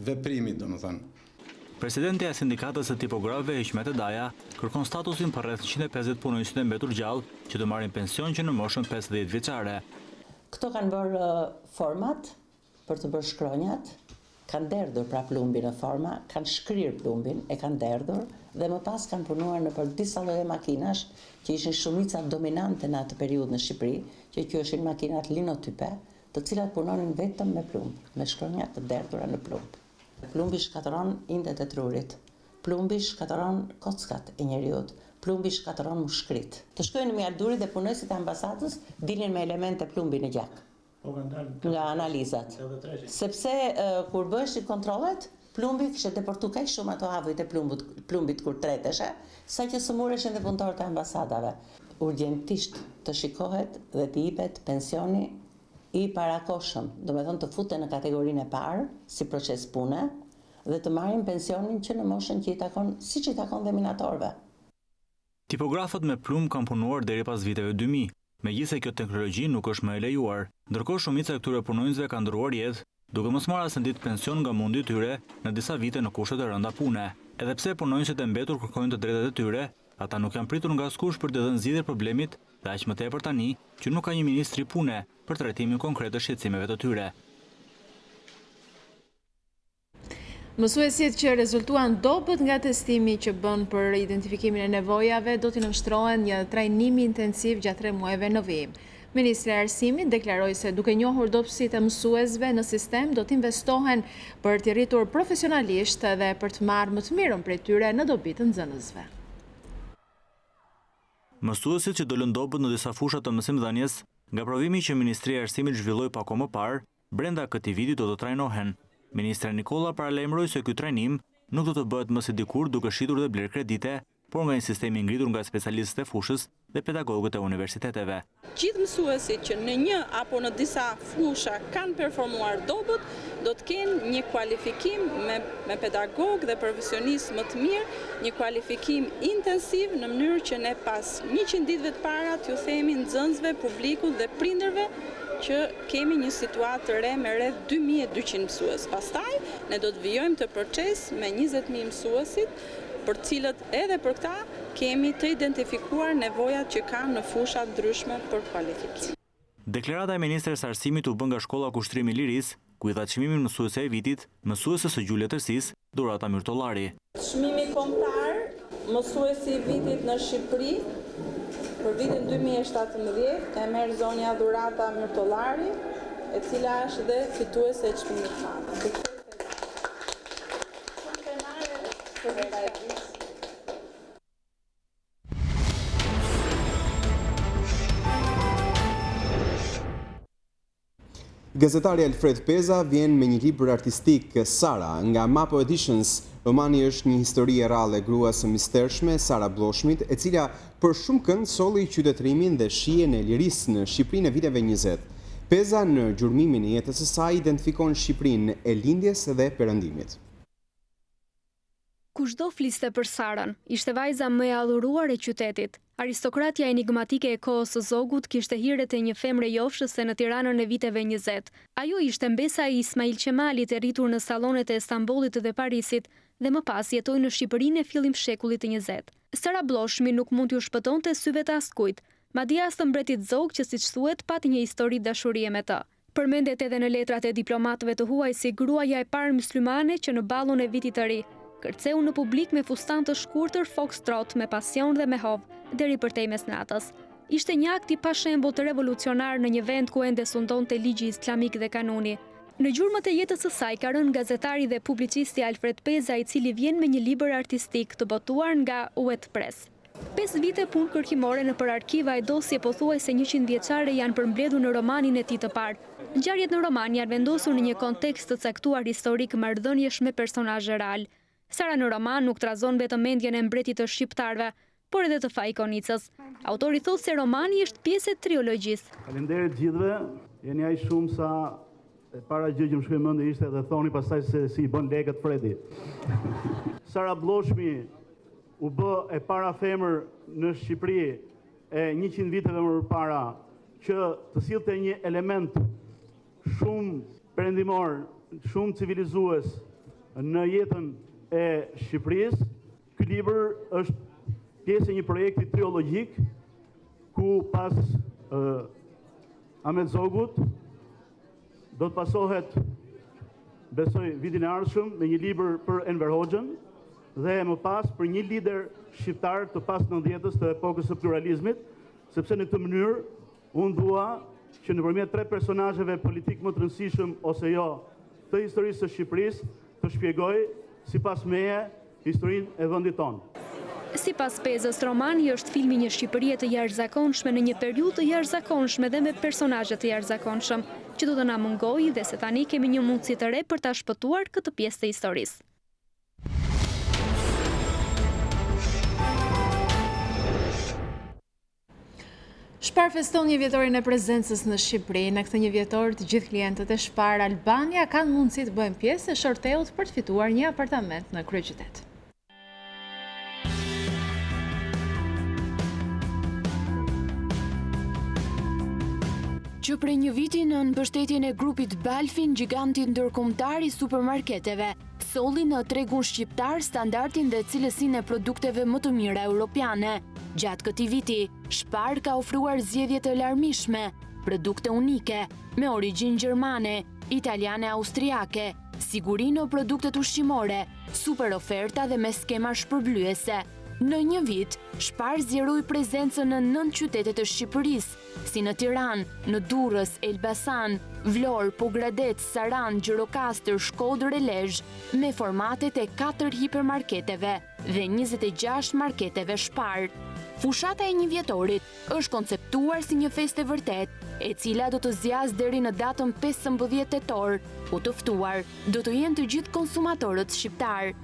[SPEAKER 26] veprimi, domethënë.
[SPEAKER 4] Presidenti e sindikatës së tipografëve Iqmet Daja kërkon statusin për rreth 150 punonjësit e mbetur gjallë që të marrin pension që në moshën 50 vjeçare.
[SPEAKER 24] Këto kanë bërë format për të bërë shkronjat, kanë derdhur pra plumbi në forma, kanë shkrirë plumbin, e kanë derdhur dhe më pas kanë punuar në për disa lloje makinash që ishin shumica dominante në atë periudhë në Shqipëri, që ishin makinat linotype, të cilat punonin vetëm me plumb, me shkronja të derdhura në plumb. Plumbi shkatëron indet e trurit, plumbi shkatëron kockat e njeriut, plumbi shkatëron mushkrit. Të shkojnë në mjalduri dhe punojësit e ambasadës dilin me elemente plumbi në gjak. Nga analizat. Sepse kur bëshin kontrollet, plumbi kishte deportu kaq shumë ato avujt e plumbit kur treteshe, sa që sëmureshin dhe punëtorët e ambasadave. Urgjentisht të shikohet dhe të jipet pensioni i parakoshëm, do me thonë të futen në kategorinë e parë, si proces pune, dhe të marrin pensionin që në moshën që i takon, si që i takon dhe minatorëve.
[SPEAKER 4] Tipografët me plumb kanë punuar deri pas viteve 2000, megjithëse kjo teknologji nuk është më e lejuar, ndërkohë shumica e këtyre punonjësve kanë ndruar jetë, duke mos marrë asnjë ditë pension nga mundi i tyre në disa vite në kushte të rënda pune. Edhe pse punonjësit e mbetur kërkojnë të drejtat e tyre, ata nuk janë pritur nga askush për të dhënë zgjidhje problemit, dhe aq më tepër tani që nuk ka një ministri pune për trajtimin konkret të shqetësimeve të tyre.
[SPEAKER 1] Mësuesit që rezultuan dobët nga testimi që bën për identifikimin e nevojave do t'i nënshtrohen një trajnim intensiv gjatë 3 muajve në vijim. Ministri i Arsimit deklaroi se duke njohur dobësitë e mësuesve në sistem do t'investohen për t'i rritur profesionalisht dhe për të marrë më të mirën prej tyre në dobit të nxënësve.
[SPEAKER 4] Mësuesit që dolën dobët në disa fusha të mësimdhënies, nga provimi që Ministria e Arsimit zhvilloi pak më parë, brenda këtij viti do të trajnohen. Ministra Nikola paralajmëroi se ky trajnim nuk do të bëhet më si dikur duke shitur dhe bler kredite, por nga një sistem i ngritur nga specialistët e fushës dhe pedagogët e universiteteve.
[SPEAKER 3] Gjithë mësuesit që në një apo në disa fusha kanë performuar dobët, do të kenë një kualifikim me pedagog dhe profesionist më të mirë, një kualifikim intensiv në mënyrë që ne pas 100 ditëve të para t'ju themi nxënësve, publikut dhe prindërve që kemi një situatë të re me rreth 2200 mësues. Pastaj, ne do të vijojmë të proces me 20.000 mësuesit, për cilët edhe për këta kemi të identifikuar nevojat që kanë në fusha ndryshme për kualifikim.
[SPEAKER 4] Deklarata e Ministres së Arsimit u bën nga Shkolla Kushtrimi i Lirisë, ku i dha çmimin mësuese e vitit, mësuese së gjuhës tërësisë, Durata Myrtollari.
[SPEAKER 3] Çmimi kombëtar mësuesi i vitit në Shqipëri për vitin 2017 e merr zonja Durata Myrtollari, e cila është dhe fituese e çmimit të madh.
[SPEAKER 2] Gazetari Alfred Peza vjen me një libër artistik, Sara, nga Mapo Editions. Romani është një histori e rrallë e gruas së mistershme, Sara Bloshmit, e cila për shumë kënd solli qytetërimin dhe shijen e lirisë në Shqipërinë e viteve 20. Peza në gjurmimin e jetës së saj identifikon Shqipërinë e lindjes dhe perëndimit.
[SPEAKER 5] Kushdo fliste për Sarën, ishte vajza më e adhuruar e qytetit. Aristokratja enigmatike e kohës së zogut kishte hiret e një femre jofshëse në Tiranën e viteve 20. Ajo ishte mbesa e Ismail Qemalit e rritur në sallonet e Stambollit dhe Parisit dhe më pas jetoi në Shqipërinë e fillim shekullit të 20. Sara Bloshmi nuk mund t'ju shpëtonte syve të askujt, madje as të mbretit zog që siç thuhet pati një histori dashurie me të. Përmendet edhe në letrat e diplomatëve të huaj si gruaja e parë myslimane që në ballon e vitit të ri kërceu në publik me fustan të shkurtër foxtrot me pasion dhe me hov, deri përtej mesnatës. Ishte një akt i pashembull të revolucionar në një vend ku ende sundonte ligji islamik dhe kanuni. Në gjurmët e jetës së saj ka rënë gazetari dhe publicisti Alfred Peza, i cili vjen me një libër artistik të botuar nga Uet Press. 5 vite punë kërkimore në për arkiva e dosje pothuajse 100 vjeçare janë përmbledhur në romanin e tij të parë. Ngjarjet në roman janë vendosur në një kontekst të caktuar historik, marrëdhëniesh me personazhe real. Sara në roman nuk trazon vetëm mendjen e mbretit të shqiptarëve, por edhe të Fajkonicës. Autori thotë se romani është pjesë e triologjisë.
[SPEAKER 6] Faleminderit gjithëve, jeni aq shumë sa e para gjë që më shkoi mendje ishte edhe thoni pastaj se si i bën lekët Fredi. Sara Bloshmi u bë e para femër në Shqipëri e 100 viteve më parë që të sillte një element shumë perëndimor, shumë civilizues në jetën e Shqipërisë. Ky libër është pjesë e një projekti triologjik ku pas Ahmet Zogut do të pasohet besoj vitin e ardhshëm me një libër për Enver Hoxhën dhe më pas për një lider shqiptar të pas 90-s të epokës së pluralizmit, sepse në këtë mënyrë unë dua që nëpërmjet 3 personazheve politik më të rëndësishëm ose jo të historisë së Shqipërisë të shpjegoj sipas meje historinë e vendit tonë.
[SPEAKER 5] Sipas Pezës, romani është filmi një Shqipërie të jashtëzakonshme në një periudhë të jashtëzakonshme dhe me personazhe të jashtëzakonshëm, që do të na mungojë dhe se tani kemi një mundësi të re për ta shpëtuar këtë pjesë të historisë.
[SPEAKER 1] Shpar feston një vjetorin e prezencës në Shqipëri. Në këtë një vjetor, të gjithë klientët e Shpar Albania kanë mundësi të bëjnë pjesë e shorteut për të fituar një apartament në kryeqytet.
[SPEAKER 7] Që prej një viti në mbështetjen e grupit Balfin, gigantit ndërkombëtar i supermarketeve, solli në tregun shqiptar standardin dhe cilësinë e produkteve më të mira europiane. Gjatë këtij viti, Shpar ka ofruar zgjedhje të larmishme, produkte unike, me origjinë gjermane, italiane, austriake, siguri në produktet ushqimore, super oferta dhe me skema shpërblyese. Në një vit, Shpar zgjeroi prezencën në 9 qytete të Shqipërisë, si në Tiranë, në Durrës, Elbasan, Vlorë, Pogradec, Sarandë, Gjirokastër, Shkodër e Lezhë, me formatet e 4 hipermarketeve dhe 26 marketeve Shpar. Fushata e një vjetorit është konceptuar si një festë e vërtet, e cila do të zjas deri në datën 15 tetor, ku të ftuar do të jenë të gjithë konsumatorët shqiptar.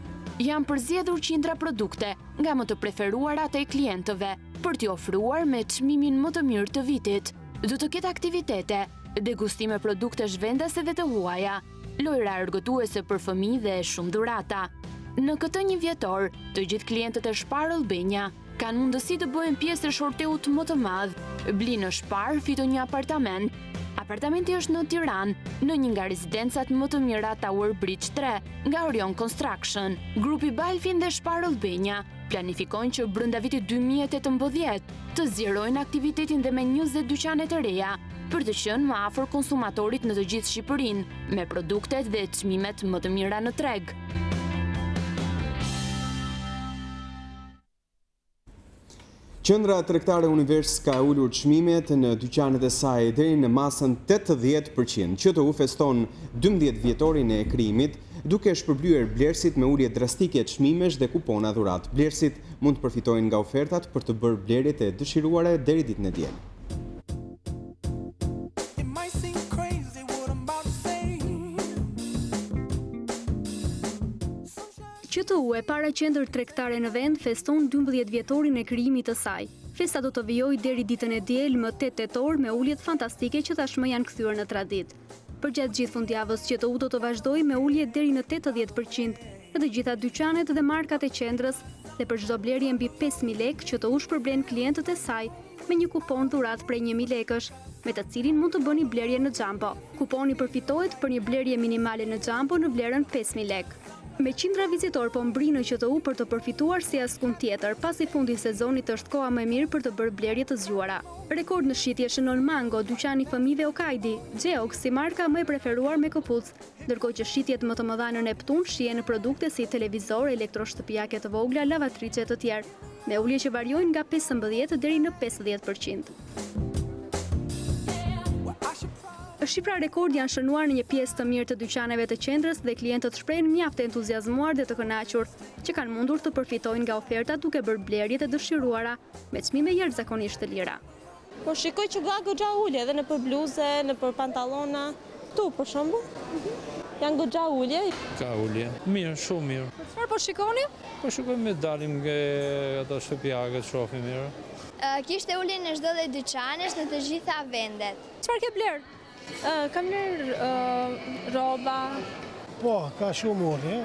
[SPEAKER 7] Janë përzgjedhur qindra produkte nga më të preferuarat e klientëve për t'i ofruar me çmimin më të mirë të vitit. Do të ketë aktivitete, degustime produktesh vendase dhe të huaja, lojra argëtuese për fëmijë dhe shumë dhurata. Në këtë një vjetor, të gjithë klientët e Shpar Albania kanë mundësi të bëjnë pjesë e shorteut më të madh. Bli në Shpar, fito një apartament. Apartamenti është në Tiranë, në një nga rezidencat më të mira Tower Bridge 3, nga Orion Construction. Grupi Balfin dhe Shpar Albania planifikojnë që brenda vitit 2018 të zgjerojnë aktivitetin dhe me 20 dyqane të reja, për të qenë më afër konsumatorit në të gjithë Shqipërinë, me produktet dhe çmimet më të mira në treg.
[SPEAKER 2] Qendra tregtare Univers ka ulur çmimet në dyqanet e saj deri në masën 80%, që të u feston 12 vjetorin e krijimit, duke shpërblyer blerësit me ulje drastike çmimesh dhe kupona dhurat. Blerësit mund të përfitojnë nga ofertat për të bërë blerjet e dëshiruara deri ditën e diel.
[SPEAKER 5] QTU e para qendër tregtare në vend feston 12 vjetorin e krijimit të saj. Festa do të vijojë deri ditën e diel më 8 tetor me uljet fantastike që tashmë janë kthyer në traditë. Përgjatë gjithë fundjavës QTU do të vazhdojë me ulje deri në 80% në të gjitha dyqanet dhe markat e qendrës dhe për çdo blerje mbi 5000 lekë QTU shpërblen klientët e saj me një kupon dhurat prej 1000 lekësh, me të cilin mund të bëni blerje në Xhampo. Kuponi përfitohet për një blerje minimale në Xhampo në vlerën 5000 lekë. Me qindra vizitor po mbrinë në QTU për të përfituar si askund tjetër, pasi fundi sezonit është koha më e mirë për të bërë blerje të zgjuara. Rekord në shitje shënon Mango, dyqani fëmijëve Okajdi, Geox si marka më e preferuar me këpucë, ndërkohë që shitjet më të mëdha në Neptun shihen në produkte si televizor, elektroshtëpiake të vogla, lavatriçe të tjerë, me ulje që variojnë nga 15 deri në 50%. Shifra rekord janë shënuar në një pjesë të mirë të dyqaneve të qendrës dhe klientët shprehen mjaft të entuziazmuar dhe të kënaqur, që kanë mundur të përfitojnë nga ofertat duke bërë blerjet e dëshiruara me çmime jashtëzakonisht të lira.
[SPEAKER 8] Po shikoj që goxha ulje edhe në për bluze, në për pantallona, tu për shembull. Janë goxha ulje.
[SPEAKER 9] Ka ulje. Mirë, shumë mirë.
[SPEAKER 8] Çfarë po shikoni?
[SPEAKER 9] Po shikojmë dalim nga ato shtëpiake, shohim mirë.
[SPEAKER 10] Kishte ulje në çdo lloj dyqanesh në të gjitha vendet.
[SPEAKER 8] Çfarë ke bler? Kam bler rroba.
[SPEAKER 11] Po, ka shumë ulje.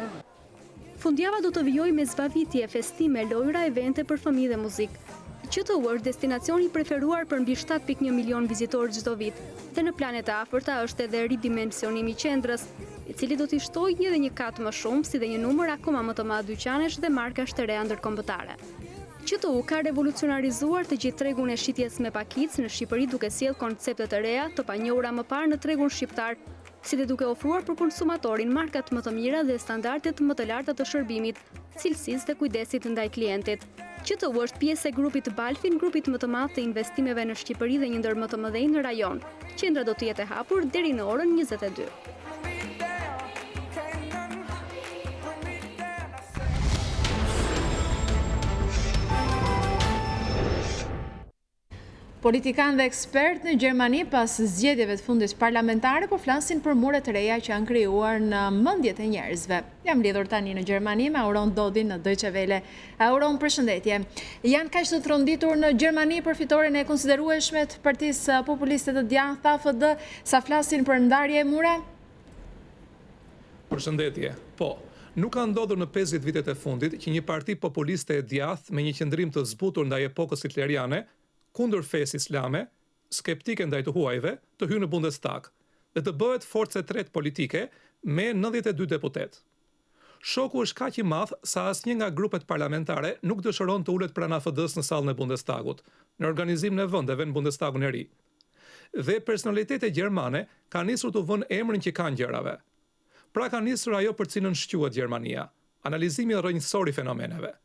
[SPEAKER 5] Fundjava do të vijojë me zbavitje, festime, lojra, evente për fëmijë dhe muzikë. QTU është destinacioni preferuar për mbi 7.1 milion vizitorë çdo vit. Dhe në planet e afërta është edhe ridimensionimi i qendrës, i cili do t'i shtojë edhe një kat më shumë, si dhe një numër akoma më të madh dyqanesh dhe markash të reja ndërkombëtare. QTU ka revolucionarizuar të gjithë tregun e shitjes me pakicë në Shqipëri duke sjellë koncepte të reja, të panjohura më parë në tregun shqiptar, si dhe duke ofruar për konsumatorin markat më të mira dhe standardet më të larta të shërbimit, cilësisë dhe kujdesit ndaj klientit. Qendror është pjesë e grupit Balfin, grupit më të madh të investimeve në Shqipëri dhe një ndër më të mëdhenj në rajon. Qendra do të jetë e hapur deri në orën 22.
[SPEAKER 1] Politikan dhe ekspert në Gjermani pas zgjedhjeve të fundit parlamentare po flasin për mure të reja që janë krijuar në mendjet e njerëzve. Jam lidhur tani në Gjermani me Auron Dodin në Deutsche Welle. Auron, përshëndetje. Janë kaq të tronditur në Gjermani për fitoren e konsiderueshme të Partisë Populiste të Djathtë AFD sa flasin për ndarje e mure?
[SPEAKER 12] Përshëndetje. Po. Nuk ka ndodhur në 50 vitet e fundit që një parti populiste e djathtë me një qëndrim të zbutur ndaj epokës hitleriane kundër fesë islame, skeptike ndaj të huajve, të hyjë në Bundestag dhe të bëhet forcë e tretë politike me 92 deputet. Shoku është kaq i madh sa asnjë nga grupet parlamentare nuk dëshiron të ulet pranë AFD-s në sallën e Bundestagut, në organizimin e vendeve në Bundestagun e ri. Dhe personalitetet gjermane kanë nisur të vënë emrin që kanë gjërave. Pra ka nisur ajo për cilën shquhet Gjermania, analizimi rrënjësor i fenomeneve.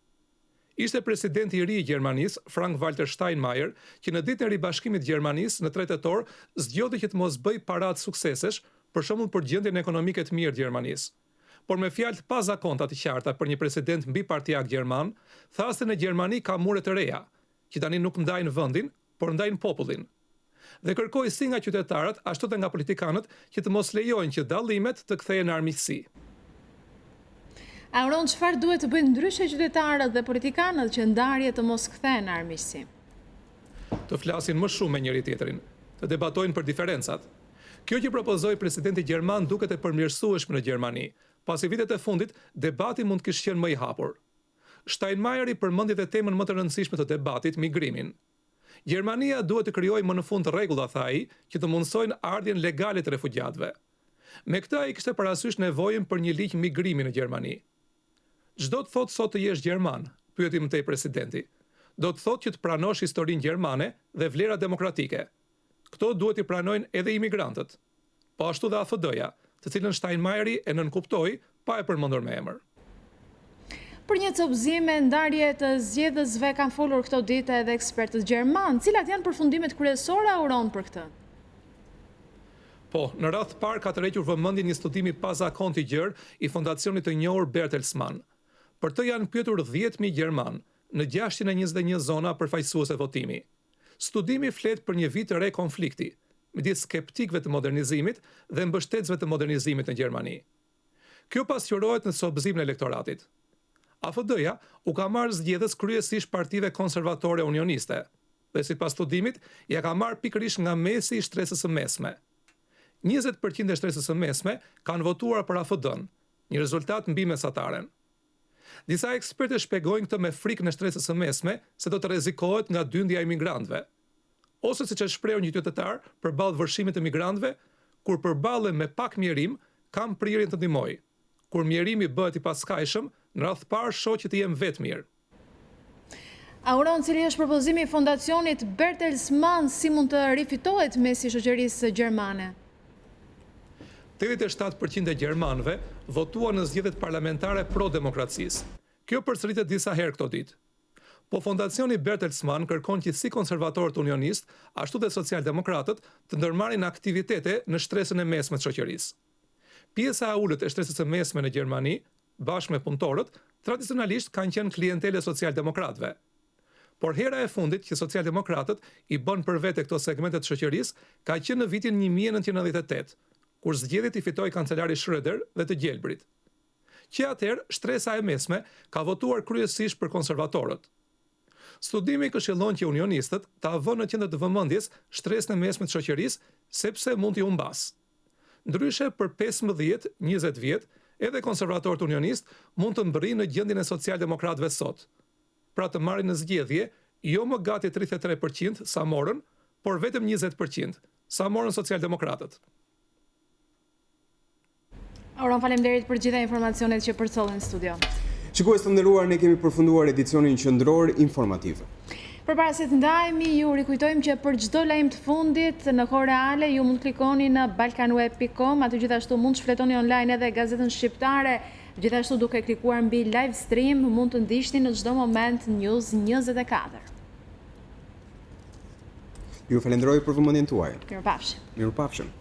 [SPEAKER 12] Ishte presidenti i ri i Gjermanisë, Frank-Walter Steinmeier, që në ditën e ribashkimit të Gjermanisë në 3 tetor zgjodhi që të mos bëj paratë suksesesh, për shembull për gjendjen ekonomike të mirë të Gjermanisë. Por me fjalë të pazakonta të qarta për një president mbipartiak gjerman, tha se në Gjermani ka mure të reja, që tani nuk ndajnë vendin, por ndajnë popullin. Dhe kërkoi si nga qytetarët, ashtu edhe nga politikanët, që të mos lejojnë që dallimet të kthehen në armiqësi.
[SPEAKER 1] Auron, çfarë duhet të bëjnë ndryshe qytetarët dhe politikanët që ndarjet të mos kthehen në armiqësi?
[SPEAKER 12] Të flasin më shumë me njëri tjetrin, të debatojnë për diferencat. Kjo që propozoi presidenti gjerman duket e përmirësueshme në Gjermani. Pasi vitet e fundit, debati mund të kishte qenë më i hapur. Steinmeier përmendi edhe temën më të rëndësishme të debatit, migrimin. Gjermania duhet të krijojë më në fund rregulla, tha ai, që të mundsojnë ardhjen legale të refugjatëve. Me këtë ai kishte parasysh nevojën për një ligj migrimi në Gjermani. Çdo të thotë sot të jesh gjerman, pyeti mëtej presidenti. Do të thotë që të pranosh historinë gjermane dhe vlera demokratike. Këto duhet i pranojnë edhe imigrantët. Po ashtu dhe AFD-ja, të cilën Steinmeieri e nënkuptoi pa e përmendur me emër.
[SPEAKER 1] Për një copëzim me ndarje të zgjedhësve kanë folur këto ditë edhe ekspertët gjerman. Cilat janë përfundimet kryesore, Auron, për këtë?
[SPEAKER 12] Po, në radhë të parë ka tërhequr vëmendjen një studimi pazakontë i gjerë i fondacionit të njohur Bertelsmann. Për të janë pyetur 10.000 gjerman në 621 zona përfaqësuese votimi. Studimi flet për një vit të re konflikti midis skeptikëve të modernizimit dhe mbështetësve të modernizimit në Gjermani. Kjo pasqyrohet në copëzimin e elektoratit. AFD-ja u ka marrë zgjedhës kryesisht partive konservatore unioniste, dhe sipas studimit ja ka marrë pikërisht nga mesi i shtresës së mesme. 20% e shtresës së mesme kanë votuar për AFD-n, një rezultat mbi mesataren. Disa ekspertë shpjegojnë këtë me frikën e shtresës së mesme se do të rrezikohet nga dyndja e migrantëve. Ose siç e shprehur një qytetar përballë vërshimit të migrantëve, kur përballen me pak mjerim, kam prirjen të ndihmoj. Kur mjerimi bëhet i paskajshëm, në radhë të parë shoh që të jem vetë mirë.
[SPEAKER 1] Auron, cili është propozimi i fondacionit Bertelsmann, si mund të rifitohet mesi i shoqërisë gjermane?
[SPEAKER 12] 87% e gjermanëve votuan në zgjedhjet parlamentare pro-demokracisë. Kjo përsëritet disa herë këto ditë. Po fondacioni Bertelsmann kërkon që si konservatorët unionistë, ashtu dhe socialdemokratët të ndërmarrin aktivitete në shtresën e mesme të shoqërisë. Pjesa e ulët e shtresës së mesme në Gjermani, bashkë me punëtorët, tradicionalisht kanë qenë klientele socialdemokratëve. Por hera e fundit që socialdemokratët i bën për vete këto segmente të shoqërisë ka qenë në vitin 1998. Kur zgjedhjet i fitoi kancelari Schröder dhe të gjelbrit. Që atëherë shtresa e mesme ka votuar kryesisht për konservatorët. Studimi këshillon që unionistët ta vënë në qendër të vëmendjes shtresën e mesme të shoqërisë, sepse mund t'i humbas. Ndryshe për 15-20 vjet, edhe konservatorët unionistë mund të mbërrinë në gjendjen e socialdemokratëve sot. Pra të marrin në zgjedhje jo më gati 33% sa morën, por vetëm 20% sa morën socialdemokratët.
[SPEAKER 1] Auron, faleminderit për gjitha informacionet që përcollen në studio.
[SPEAKER 2] Shikues të nderuar, ne kemi përfunduar edicionin qendror informativ.
[SPEAKER 1] Përpara se të ndajemi, ju rikujtojmë që për çdo lajm të fundit në kohë reale ju mund të klikoni në balkanweb.com, aty gjithashtu mund të shfletoni online edhe gazetën shqiptare, gjithashtu duke klikuar mbi live stream mund të ndiqni në çdo moment News24.
[SPEAKER 2] Ju falenderoj për vëmendjen tuaj.
[SPEAKER 1] Mirupafshim.
[SPEAKER 2] Mirupafshim.